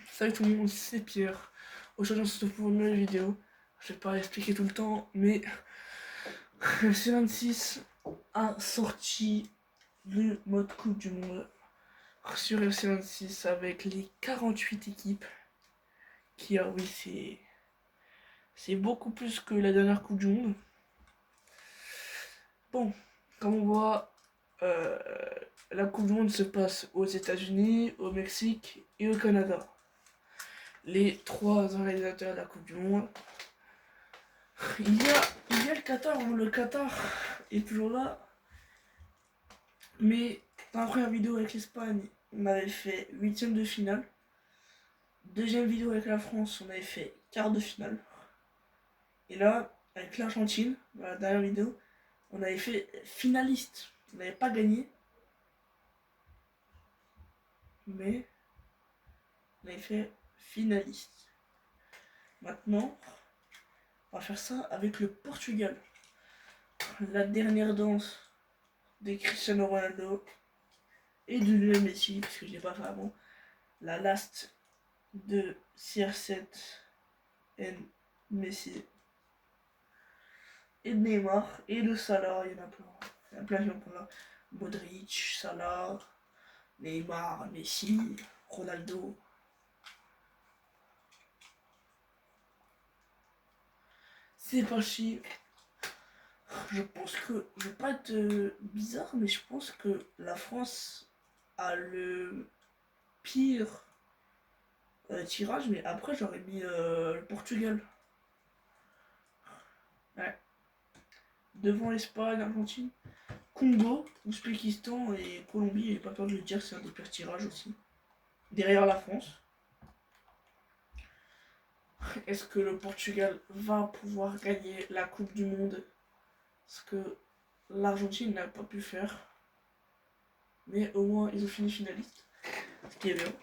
Salut tout le monde, c'est Pierre. Aujourd'hui on se retrouve pour une nouvelle vidéo. Je vais pas expliquer tout le temps, mais le C26 a sorti le mode Coupe du Monde sur le C26 avec les 48 équipes. Qui oui c'est beaucoup plus que la dernière Coupe du Monde. Bon, comme on voit, euh, la Coupe du Monde se passe aux États-Unis, au Mexique et au Canada. Les trois organisateurs de la Coupe du Monde. Il y a le Qatar, hein. Le Qatar est toujours là. Mais dans la première vidéo avec l'Espagne, on avait fait huitième de finale. Deuxième vidéo avec la France, on avait fait quart de finale. Et là, avec l'Argentine, dans la dernière vidéo, on avait fait finaliste. On n'avait pas gagné. Mais on avait fait finaliste. Maintenant, on va faire ça avec le Portugal. La dernière danse de Cristiano Ronaldo et de Lionel Messi, parce que je l'ai pas fait avant. La last de CR7 et Messi et de Neymar et de Salah, il y en a plein. Il y en a plein qui vont là. Modric, Salah, Neymar, Messi, Ronaldo. C'est parti. Je pense que, je vais pas être bizarre, mais je pense que la France a le pire tirage, mais après j'aurais mis le Portugal. Ouais. Devant l'Espagne, l'Argentine, Congo, Ouzbékistan et Colombie, j'ai pas peur de le dire, c'est un des pires tirages aussi. Derrière la France. Est-ce que le Portugal va pouvoir gagner la Coupe du Monde? Ce que l'Argentine n'a pas pu faire. Mais au moins, ils ont fini finaliste. Ce qui est bien.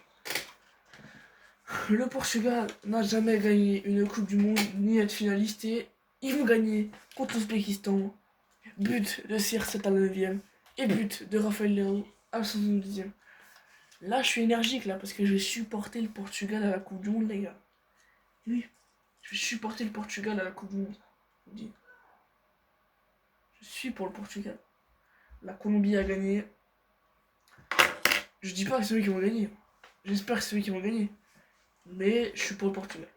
Le Portugal n'a jamais gagné une Coupe du Monde, ni être finaliste. Et ils vont gagner contre l'Ouzbékistan. But de CR7 à la 9ème. Et but de Rafael Leão à la 70ème. Là, je suis énergique, là, parce que je vais supporter le Portugal à la Coupe du Monde, les gars. Oui, je vais supporter le Portugal à la Coupe du Monde. Je vous dis. Je suis pour le Portugal. La Colombie a gagné. Je dis pas que c'est eux qui vont gagner. J'espère que c'est eux qui vont gagner. Mais je suis pour le Portugal.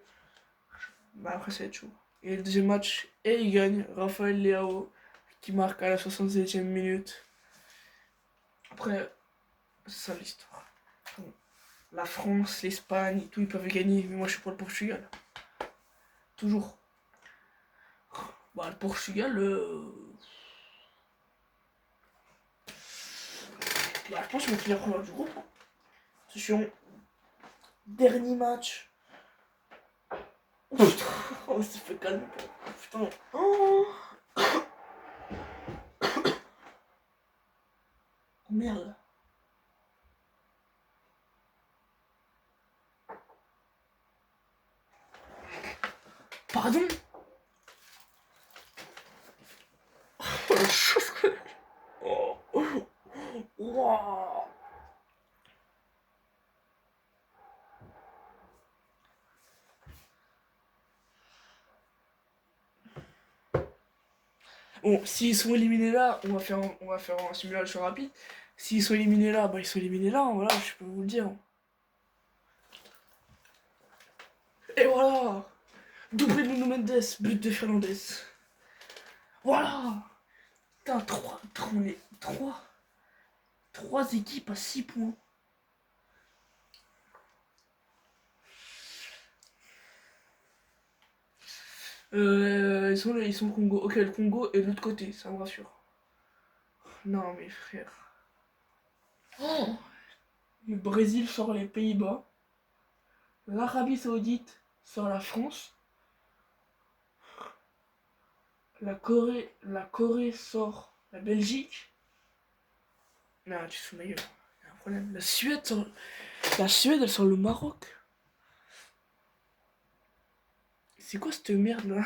Bah après, ça va être chaud. Et le deuxième match, et il gagne. Rafael Leão qui marque à la 67ème minute. Après, c'est ça l'histoire. La France, l'Espagne, tout, ils peuvent gagner. Mais moi, je suis pour le Portugal. Toujours. Bah, le Portugal, bah, je pense qu'ils vont finir première du groupe. Attention. Dernier match. Oh, putain. Oh, ça fait calme. Putain. Oh, merde. Pardon. Oh, la chose que... Oh. Wow. Bon, s'ils sont éliminés là, on va faire un simulation rapide. S'ils sont éliminés là, bah ils sont éliminés là, voilà, je peux vous le dire. Et voilà. Doublé de Nuno Mendes, but de Fernandez. Voilà. Putain, 3 équipes à 6 points. Ils sont au Congo. Ok, le Congo est de l'autre côté, ça me rassure. Non, mais frère. Oh, le Brésil sort les Pays-Bas. L'Arabie Saoudite sort la France. La Corée sort la Belgique. Non, tu te fous de ma gueule. Il y a un problème. La Suède, elle sort le Maroc. C'est quoi cette merde là?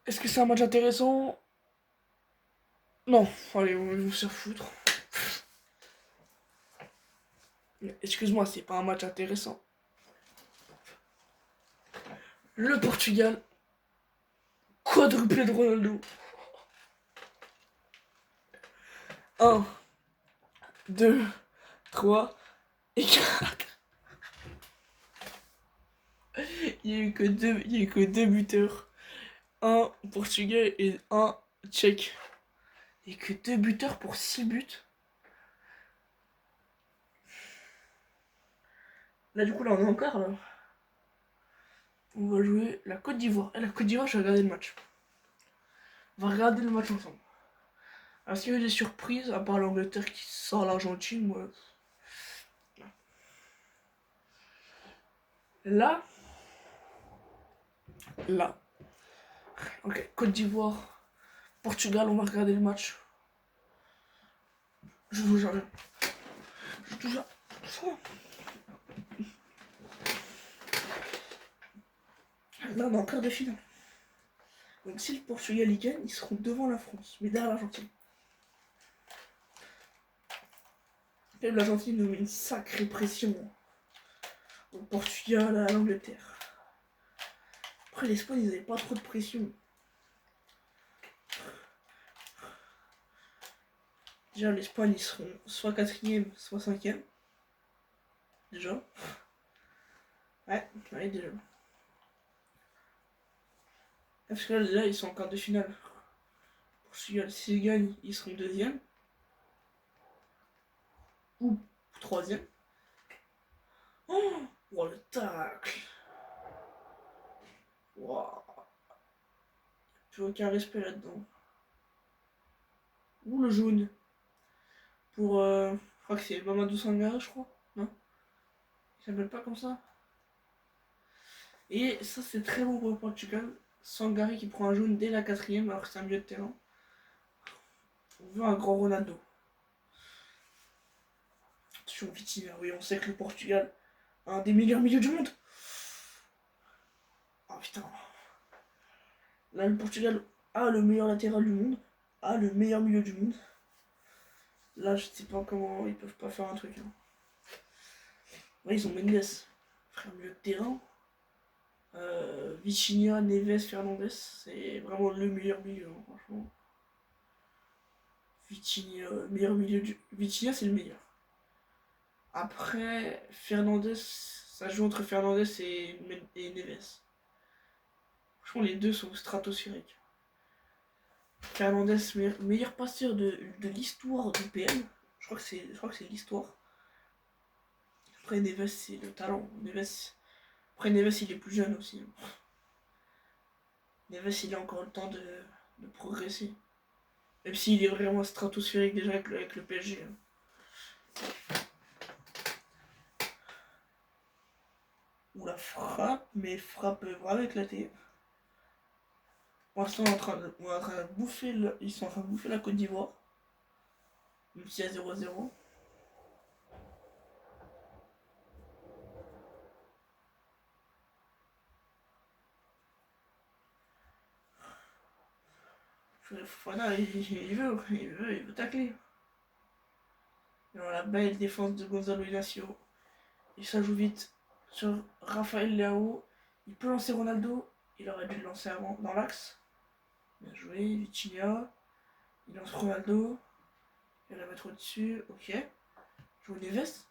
Est-ce que c'est un match intéressant? Non. Allez, on va se faire foutre. Excuse-moi, c'est pas un match intéressant. Le Portugal, quadruplé de Ronaldo. 1, 2, 3 et 4. Il n'y a eu que deux buteurs. Un portugais et un tchèque. Il n'y a que deux buteurs pour 6 buts. Là, du coup, là, on est encore là. On va jouer la Côte d'Ivoire. Et la Côte d'Ivoire, je vais regarder le match. On va regarder le match ensemble. Est-ce qu'il y a eu des surprises, à part l'Angleterre qui sort l'Argentine, moi. Là. Là. Ok, Côte d'Ivoire. Portugal, on va regarder le match. Je vous jure. Je touche à... Là, on est en quart de finale. Donc si le Portugal y gagne, ils seront devant la France, mais derrière l'Argentine. L'Argentine nous met une sacrée pression au Portugal, à l'Angleterre. Après l'Espagne, ils n'avaient pas trop de pression. Déjà l'Espagne, ils seront soit quatrième, soit cinquième. Déjà. Ouais, déjà. Parce que là, ils sont en quart de finale. Portugal, s'ils gagnent, ils seront deuxième. Ou troisième. Oh, le tacle. Wow. J'ai aucun respect là-dedans. Ou le jaune. Pour, je crois que c'est Mamadou Sangare, je crois. Non, il s'appelle pas comme ça. Et ça, c'est très bon pour le Portugal. Sangare qui prend un jaune dès la quatrième, alors que c'est un milieu de terrain. On veut un grand Ronaldo. Attention, Vitinha, oui, on sait que le Portugal a un des meilleurs milieux du monde. Oh putain. Là, le Portugal a le meilleur latéral du monde, a le meilleur milieu du monde. Là, je sais pas comment ils peuvent pas faire un truc. Hein. Ouais, ils ont Mendes, frère milieu de terrain. Vitinha, Neves, Fernandes, c'est vraiment le meilleur milieu, hein, franchement. Vitinha, meilleur milieu du. Vitinha, c'est le meilleur. Après, Fernandes, ça joue entre Fernandes et Neves. Franchement, les deux sont stratosphériques. Fernandes, meilleur passeur de l'histoire du PM. Je crois que c'est l'histoire. Après, Neves, c'est le talent. Après, Neves, il est plus jeune aussi. Neves, il a encore le temps de progresser. Même s'il est vraiment stratosphérique déjà avec le PSG. Ou la frappe, mais frappe vraiment éclatée. Pour l'instant, on est en train de bouffer ils sont en train de bouffer la Côte d'Ivoire. Même s'il y a 0-0. Fofana, il veut tacler. Alors la belle défense de Gonzalo Inacio. Et ça joue vite sur Raphaël Leao. Il peut lancer Ronaldo. Il aurait dû le lancer avant dans l'axe. Bien joué, Vitinha. Il lance Ronaldo. Il va la mettre au-dessus. Ok. Joue Neves.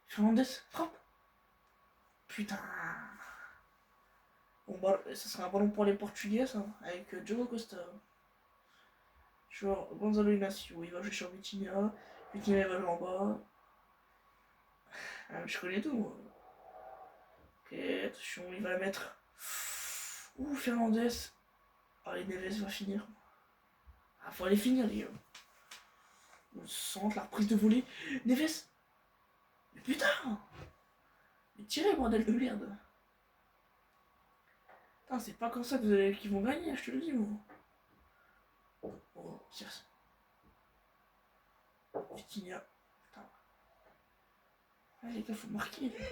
Fernandez, frappe. Putain. Bon, bah, ça sera un ballon pour les Portugais, ça. Avec Diogo Costa. Joueur Gonzalo Inacio. Il va jouer sur Vitinha. Vitinha va jouer en bas. Ah, je connais tout, moi. Ok, attention, il va la mettre. Ouh, Fernandez. Allez, Neves va finir. Ah, faut aller finir, les gars. Le centre, la reprise de volée. Neves. Mais putain. Mais tirez, bordel de merde. Putain, c'est pas comme ça qu'ils vont gagner, je te le dis, moi. Oh, tire. Vitinha. Putain. Ah, les gars, faut marquer. Là.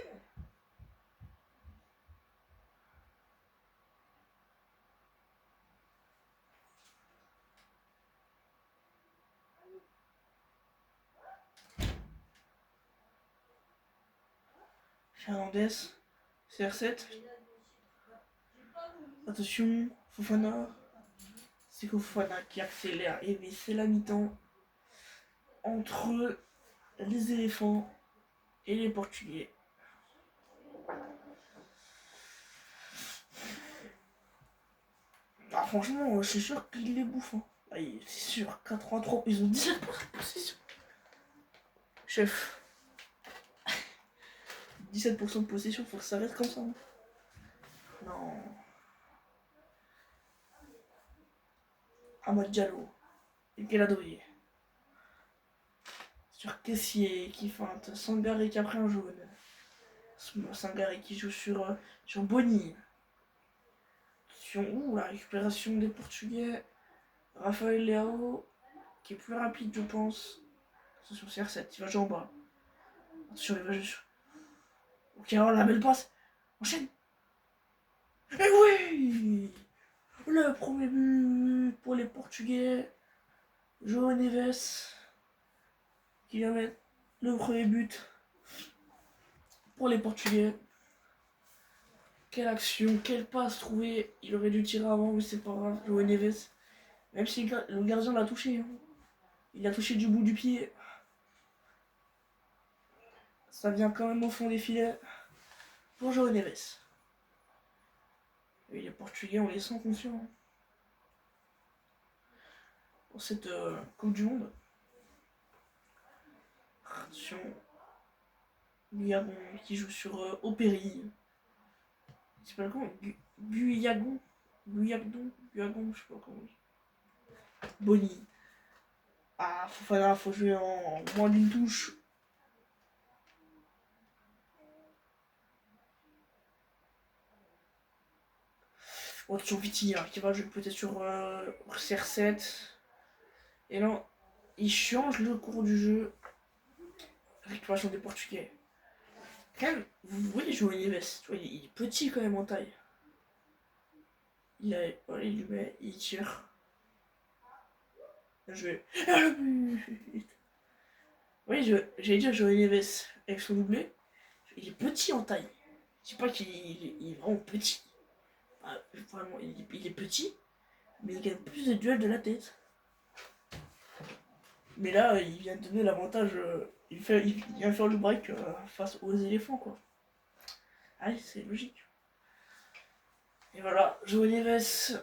Fernandez, CR7. Attention, Fofana. C'est Fofana qui accélère. Et mais c'est la mi-temps entre les éléphants et les Portugais. Ah, franchement, je suis sûr qu'ils les bouffent. Hein. Ah, c'est sûr, 83, ils ont 17% de possession. Chef, 17% de possession, faut que ça reste comme ça. Hein. Non. Amad Diallo. Et Gueladouille. Sur Kessier qui feinte. Sangaré qui a pris un jaune. Sangaré qui joue sur Boni. Ouh, la récupération des Portugais. Rafael Leao qui est plus rapide, je pense. Attention, CR7, il va jouer en bas. Attention, il va jouer. Ok, oh la belle passe. Enchaîne. Et oui, le premier but pour les Portugais. João Neves qui va mettre le premier but pour les Portugais. Quelle action, quelle passe trouvée. Il aurait dû tirer avant, mais c'est pas grave. João Neves, même si le gardien l'a touché. Hein. Il a touché du bout du pied. Ça vient quand même au fond des filets pour João Neves. Et les Portugais, on les sent confiants. Pour cette Coupe du Monde. Attention. Guyagon qui joue sur Opéry. Il s'appelle comment Guyagon, je sais pas comment on dit. Boni. Ah, Fofana, faut jouer en moins d'une touche. Oh, sur Vitinha qui va jouer peut-être sur CR7. Et là, il change le cours du jeu. Récupération des Portugais. Quand même, vous voyez João Neves, il est petit quand même en taille. Il lui met, il tire. Bien joué. Oui, j'allais dire João Neves avec son doublé. Il est petit en taille. Je sais pas qu'il est vraiment petit. Ah, vraiment, il est petit, mais il gagne plus de duels de la tête. Mais là, il vient de donner l'avantage. Il vient faire le break face aux éléphants, quoi. Allez, c'est logique. Et voilà, João Neves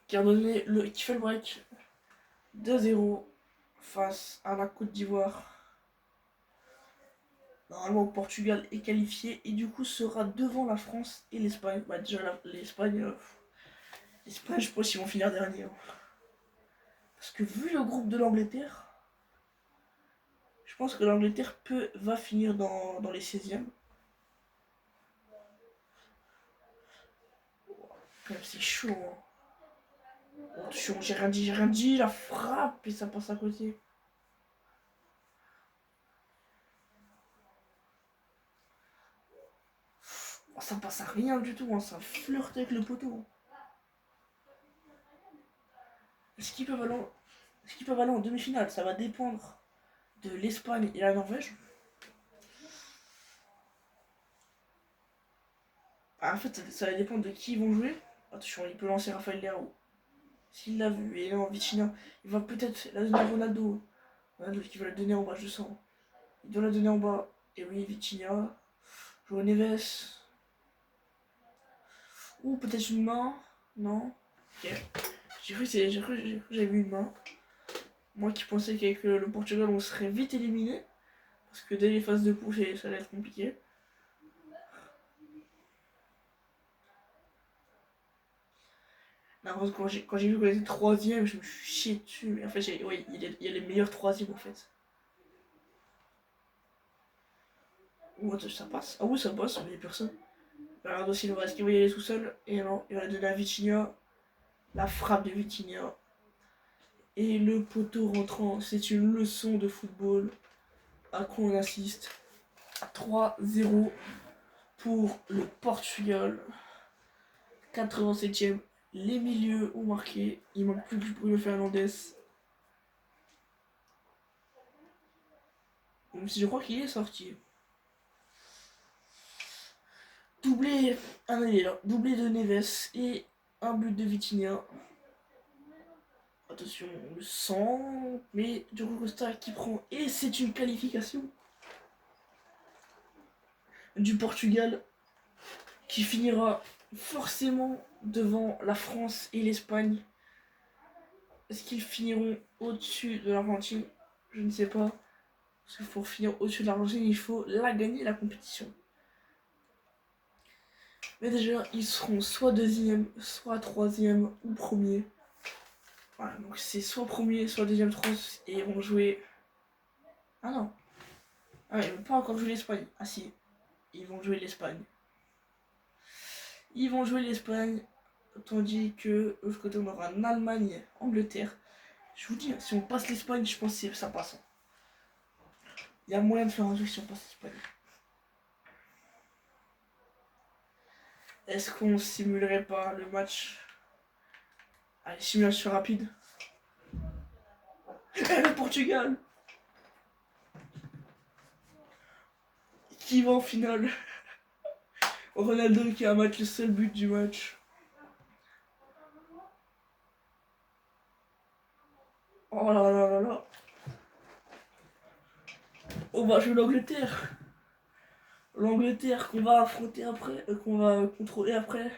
qui fait le break 2-0 face à la Côte d'Ivoire. Normalement, le Portugal est qualifié et du coup sera devant la France et l'Espagne. Bah, déjà, l'Espagne, je sais pas s'ils vont finir dernier. Hein. Parce que vu le groupe de l'Angleterre, je pense que l'Angleterre va finir dans les 16e. C'est chaud. Hein. Attention, j'ai rien dit, la frappe et ça passe à côté. Ça passe à rien du tout, hein. Ça flirte avec le poteau. Est-ce qu'ils peuvent aller en demi-finale? Ça va dépendre de l'Espagne et la Norvège. En fait, ça va dépendre de qui ils vont jouer. Attention, il peut lancer Rafael Leao. S'il l'a vu, et non, Vitinha, il va peut-être la donner à Ronaldo. Ronaldo qui va la donner en bas, je sens. Il doit la donner en bas. Et oui, Vitinha. João Neves. Ou peut-être une main. Non. Ok. J'ai cru que j'avais vu une main. Moi qui pensais qu'avec le Portugal, on serait vite éliminé. Parce que dès les phases de poule, ça allait être compliqué. Non, quand j'ai vu qu'on était troisième, je me suis chié dessus. Mais en fait, oui, il y a les meilleurs troisièmes en fait. Ouh, ça passe. Ah oui, ça passe, mais il n'y a personne. Bernardo Silva, est-ce qu'il va y aller tout seul? Et non, il va donner à Vitinha. La frappe de Vitinha. Et le poteau rentrant, c'est une leçon de football. À quoi on assiste? 3-0 pour le Portugal. 87e. Les milieux ont marqué. Il manque plus que Bruno Fernandes. Même si je crois qu'il est sorti. Doublé, il est là. Doublé de Neves et un but de Vitinha. Attention, on le sent, mais Diogo Costa qui prend, et c'est une qualification du Portugal qui finira forcément devant la France et l'Espagne. Est-ce qu'ils finiront au-dessus de l'Argentine? Je ne sais pas. Parce que pour finir au-dessus de l'Argentine, il faut la gagner la compétition. Mais déjà, ils seront soit deuxième, soit troisième ou premier. Voilà, donc c'est soit premier, soit deuxième, troisième, et ils vont jouer. Ah non. Ah, ils vont pas encore jouer l'Espagne. Ah si, ils vont jouer l'Espagne. Ils vont jouer l'Espagne, tandis que de l'autre côté on aura un Allemagne, Angleterre. Je vous dis, si on passe l'Espagne, je pense que ça passe. Il y a moyen de faire un truc si on passe l'Espagne. Est-ce qu'on simulerait pas le match? Allez, simulation rapide. Le Portugal qui va en finale. Ronaldo qui va mettre le seul but du match. Oh là là là là. On va jouer l'Angleterre. L'Angleterre qu'on va affronter après, qu'on va contrôler après.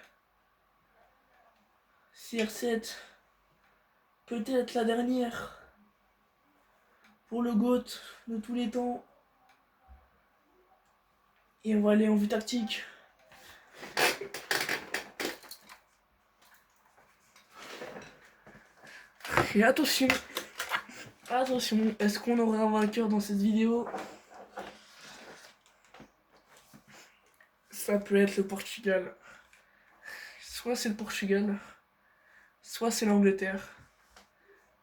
CR7. Peut-être la dernière. Pour le GOAT de tous les temps. Et on va aller en vue tactique. Et attention. Attention, est-ce qu'on aura un vainqueur dans cette vidéo? Ça peut être le Portugal. Soit c'est le Portugal, soit c'est l'Angleterre,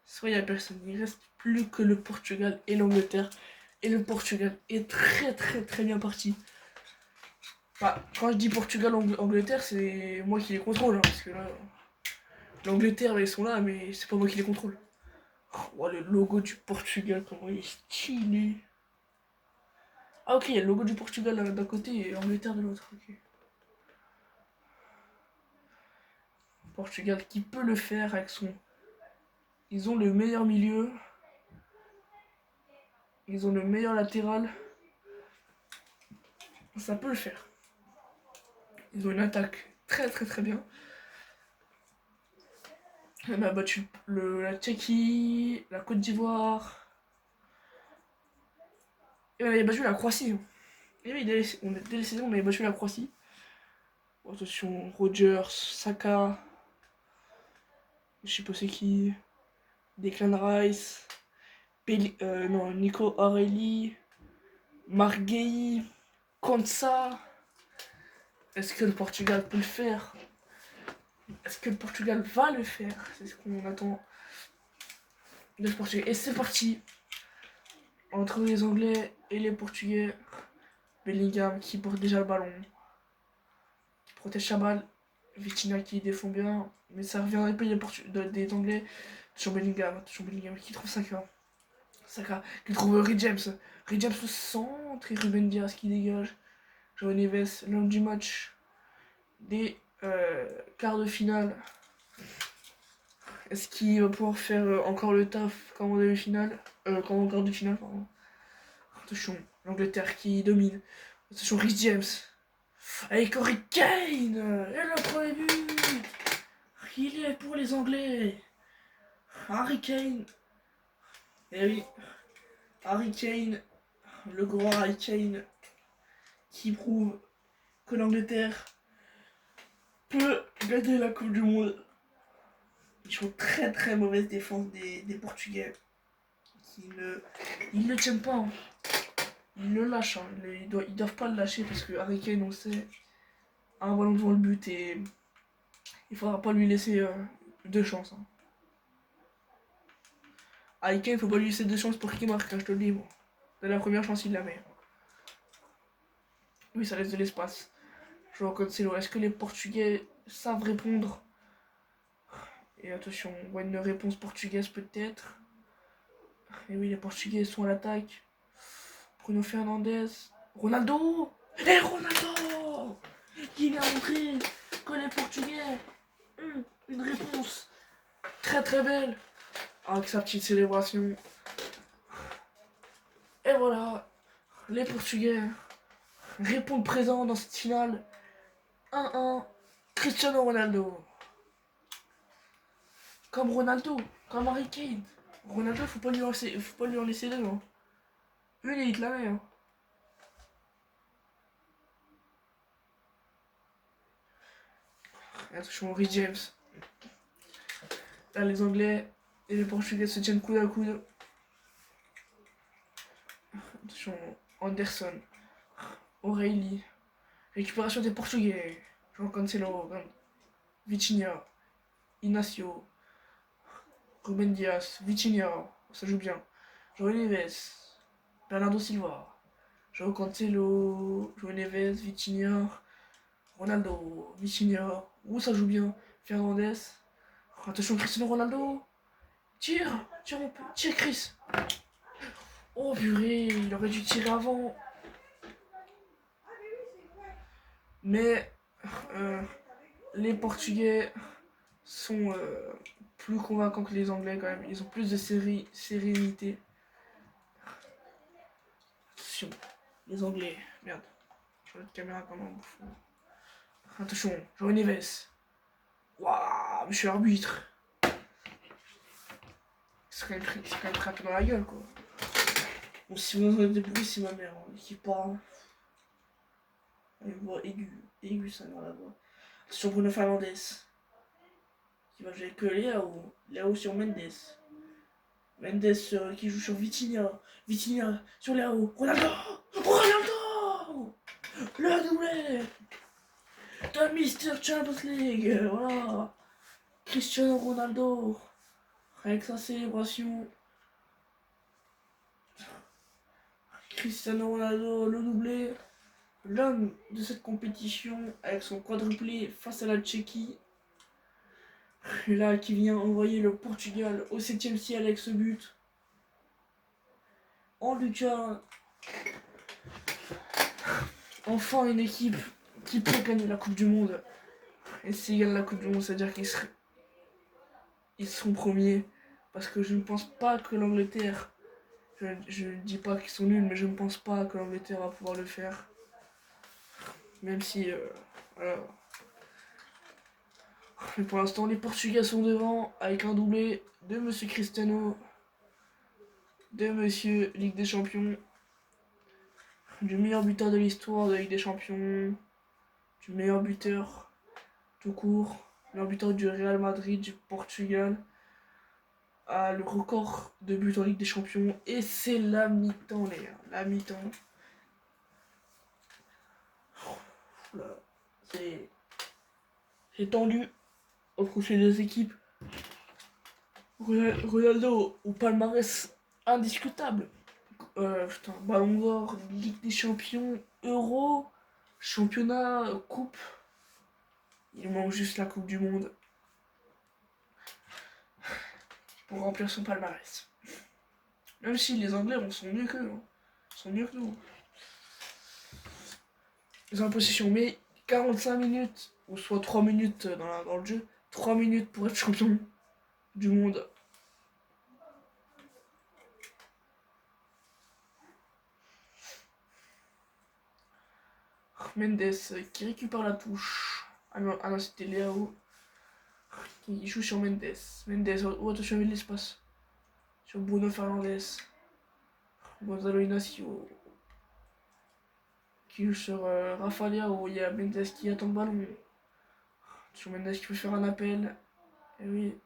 soit il n'y a personne. Il reste plus que le Portugal et l'Angleterre. Et le Portugal est très très très bien parti. Bah, quand je dis Portugal-Angleterre, c'est moi qui les contrôle. Hein, parce que là, l'Angleterre, ils sont là, mais c'est pas moi qui les contrôle. Oh, le logo du Portugal, comment il est stylé. Ah ok, il y a le logo du Portugal d'un côté et l'Angleterre de l'autre. Ok. Portugal qui peut le faire avec son... Ils ont le meilleur milieu. Ils ont le meilleur latéral. Ça peut le faire. Ils ont une attaque très très très bien. On a battu la Tchéquie, la Côte d'Ivoire. Et on avait battu la Croatie. Et oui, dès les saisons, on avait battu la Croatie. Bon, attention, Rogers, Saka. Je sais pas c'est qui. Declan Rice. Non, Nico Arelli. Marguerite. Konsa. Est-ce que le Portugal peut le faire? Est-ce que le Portugal va le faire? C'est ce qu'on attend de ce Portugal. Et c'est parti. Entre les Anglais et les Portugais. Bellingham qui porte déjà le ballon. Qui protège sa balle. Vitinha qui défend bien. Mais ça revient un peu des Anglais. Sur Bellingham qui trouve Saka. Saka qui trouve Reed James. Reed James au centre et Ruben Dias qui dégage. João Neves, l'homme du match des quarts de finale. Est-ce qu'il va pouvoir faire encore le taf comme en demi-finale comme en quart de finale, pardon. Attention, l'Angleterre qui domine. Attention, Reece James. Avec Harry Kane. Et le premier but. Il est pour les Anglais. Harry Kane. Et oui, Harry Kane, le grand Harry Kane, qui prouve que l'Angleterre peut gagner la Coupe du Monde. Ils sont très très mauvaise défense des Portugais. Ils ne tiennent pas. Hein. Ils le lâchent. Hein. Ils doivent pas le lâcher parce que Harry Kane, on sait, a un ballon devant le but et il faudra pas lui laisser deux chances. Hein. Harry Kane, faut pas lui laisser deux chances pour qu'il marque, hein, je te le dis. Bon. Dès la première chance, il la met. Oui, ça laisse de l'espace. Je vois Cancelo. Est-ce que les Portugais savent répondre? Et attention, on voit une réponse portugaise peut-être. Et oui, les Portugais sont à l'attaque. Bruno Fernandes. Ronaldo. Ronaldo. Il a montré que les Portugais ont une réponse très très belle. Avec sa petite célébration. Et voilà, les Portugais répondent présent dans cette finale. 1-1, Cristiano Ronaldo. Comme Ronaldo, comme Harry Kane. Ronaldo, faut pas lui en laisser deux. Hein. Lui, il est la hein. Attention, Henry James. Là, les Anglais et les Portugais se tiennent coude à coude. Attention, Anderson. O'Reilly. Récupération des Portugais. Jean Cancelo. Vitinha. Inacio. Ruben Dias. Vitinha. Ça joue bien. João Neves. Bernardo Silva. João Cancelo. João Neves. Vitinha. Ronaldo. Vitinha. Ouh, ça joue bien. Fernandes. Attention, Cristiano Ronaldo. Tire. Tire, Chris. Oh purée, il aurait dû tirer avant. Mais les Portugais sont plus convaincants que les Anglais quand même. Ils ont plus de sérénité. Attention, les Anglais. Merde. Je vois la caméra comme un bouffon. Attention, João Neves. Waouh, monsieur l'arbitre. C'est quand même frappé dans la gueule quoi. Bon, si vous entendez des bruits, c'est ma mère qui parle. Une voix aiguë ça dans la voix. Sur Bruno Fernandes. Qui va jouer avec Léo sur Mendes. Mendes qui joue sur Vitinha. Vitinha sur Léo. Ronaldo. Ronaldo. Le doublé de Mister Champions League. Voilà. Cristiano Ronaldo. Avec sa célébration. Cristiano Ronaldo, le doublé. L'homme de cette compétition avec son quadruplé face à la Tchéquie. Et là, qui vient envoyer le Portugal au 7e ciel avec ce but. En Lucas. Enfin une équipe qui peut gagner la Coupe du Monde. Et s'ils gagnent la Coupe du Monde, c'est-à-dire qu'ils seront premiers. Parce que je ne pense pas que l'Angleterre... Je ne dis pas qu'ils sont nuls, mais je ne pense pas que l'Angleterre va pouvoir le faire. Même si... voilà. Mais pour l'instant, les Portugais sont devant avec un doublé de Monsieur Cristiano, de Monsieur Ligue des Champions, du meilleur buteur de l'histoire de Ligue des Champions, du meilleur buteur tout court, meilleur buteur du Real Madrid, du Portugal, a le record de buts en Ligue des Champions. Et c'est la mi-temps, les gars, la mi-temps. C'est tendu entre ces deux équipes. Ronaldo au palmarès indiscutable. Ballon d'or, Ligue des Champions, Euro, Championnat, Coupe. Il manque juste la Coupe du Monde pour remplir son palmarès. Même si les Anglais sont mieux qu'eux. Hein. Ils sont mieux que nous. Ils ont la possession, mais 45 minutes, ou soit 3 minutes dans le jeu, 3 minutes pour être champion du monde. Mendes qui récupère la touche. Ah non, c'était Léo qui joue sur Mendes. Mendes, oh attention avec l'espace. Sur Bruno Fernandes. Gonzalo Inacio. Qui joue sur Rafa Leao. Il y a Mendes qui attend le ballon. Sur Mendes qui peut faire un appel. Et oui.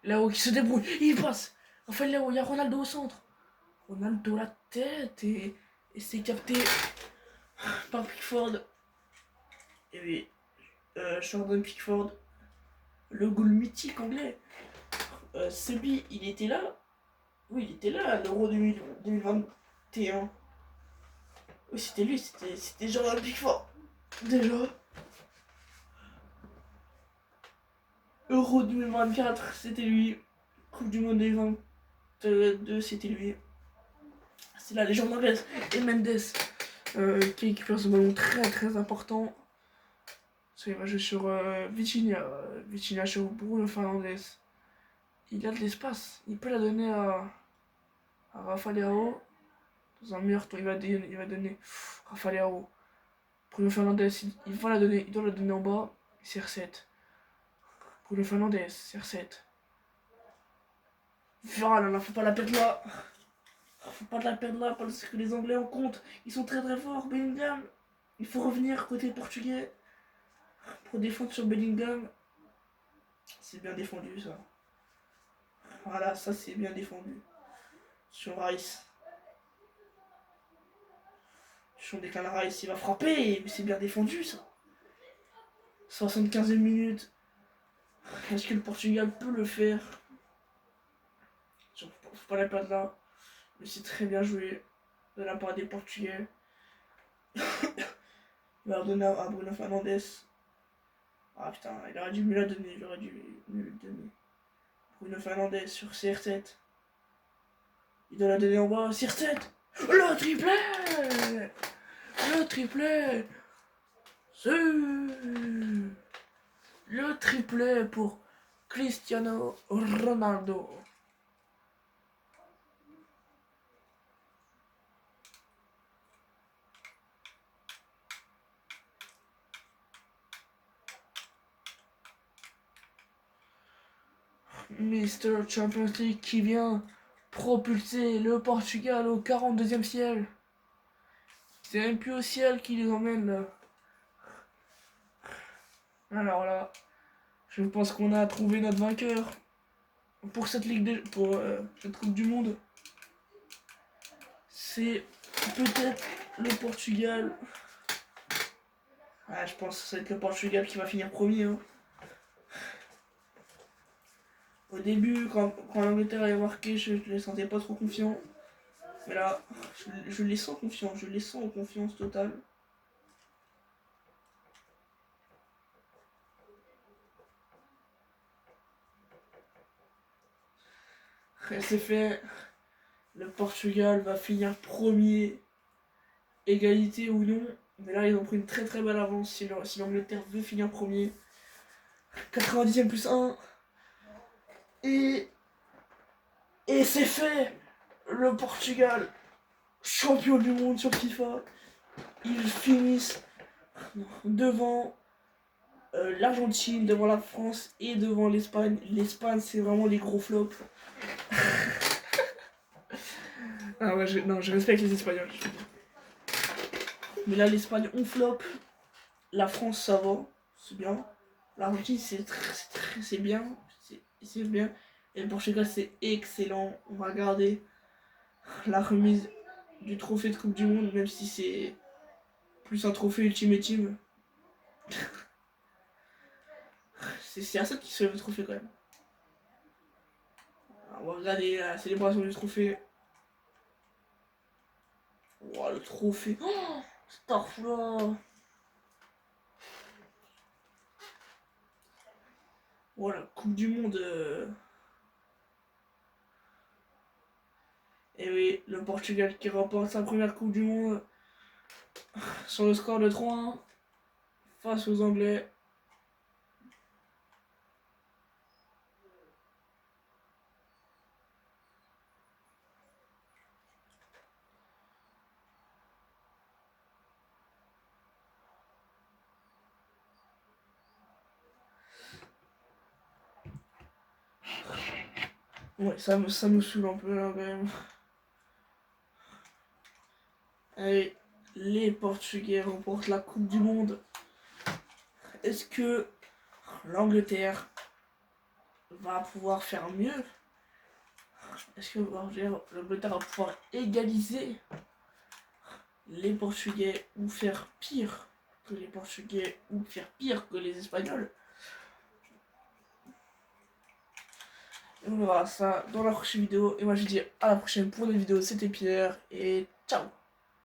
Léo qui se débrouille. Il passe. Rafael Leao, il y a Ronaldo au centre. Ronaldo la tête et c'est capté par Pickford. Et oui. Jordan Pickford. Le goal mythique anglais. Celui, il était là. Oui, il était là à l'Euro 2021. Oui, c'était lui, c'était Jordan Pickford. Déjà. Euro 2024, c'était lui. Coupe du Monde 2022, c'était lui. c'est la légende anglaise. Et Mendes, qui récupère ce ballon très très important. Ça, il va jouer sur Vitinha. Vitinha sur Bruno Fernandes. Il a de l'espace. Il peut la donner à Rafa Leao. Dans un meilleur tour, il va donner Rafa Leao. Bruno Fernandes, il va la donner. Il doit la donner en bas. CR7. Bruno Fernandes, CR7. Voilà, là, faut pas la perdre là. Faut pas la perdre là parce que les Anglais en compte. Ils sont très très forts. Bellingham. Il faut revenir côté portugais. Pour défendre sur Bellingham. C'est bien défendu ça. Voilà, ça c'est bien défendu. Sur Rice. Si on déclare Rice, il va frapper. Mais c'est bien défendu ça. 75e minute. Est-ce que le Portugal peut le faire? Faut pas la perdre là. Mais c'est très bien joué de la part des Portugais. Il va redonner à Bruno Fernandes. Ah putain, il aurait dû mieux la donner. Il aurait dû mieux le donner. Bruno Fernandes sur CR7. Il doit la donner en bas. CR7. Le triplé. Le triplé. Le triplé pour Cristiano Ronaldo. Mister Champions League qui vient propulser le Portugal au 42e ciel. C'est même plus au ciel qui les emmène là. Alors là, je pense qu'on a trouvé notre vainqueur pour cette pour cette Coupe du Monde. C'est peut-être le Portugal. Ah, je pense que ça va être le Portugal qui va finir premier. Hein. Au début, quand l'Angleterre avait marqué, je les sentais pas trop confiants. Mais là, je les sens confiants. Je les sens en confiance totale. C'est fait. Le Portugal va finir premier. Égalité ou non. Mais là, ils ont pris une très très belle avance si l'Angleterre veut finir premier. 90e plus 1. Et c'est fait. Le Portugal, champion du monde sur FIFA. Ils finissent devant l'Argentine, devant la France et devant l'Espagne. L'Espagne, c'est vraiment les gros flops. Ah ouais, je respecte les Espagnols. Mais là, l'Espagne, on flop. La France, ça va. C'est bien. L'Argentine, c'est bien. C'est bien. Et le Portugal, c'est excellent. On va garder la remise du trophée de Coupe du Monde, même si c'est plus un trophée Ultimate Team. C'est à ça qui se lève le trophée quand même. Alors, on va regarder la célébration du trophée. Oh, le trophée. Oh, Starfla. Voilà, Coupe du Monde. Et oui, le Portugal qui remporte sa première Coupe du Monde sur le score de 3-1 face aux Anglais. Ouais, ça me saoule un peu là quand même. Allez, les Portugais remportent la Coupe du Monde. Est-ce que l'Angleterre va pouvoir faire mieux? Est-ce que l'Angleterre va pouvoir égaliser les Portugais ou faire pire que les Portugais ou faire pire que les Espagnols? Et on verra ça dans la prochaine vidéo. Et moi je dis à la prochaine pour une vidéo. C'était Pierre et ciao.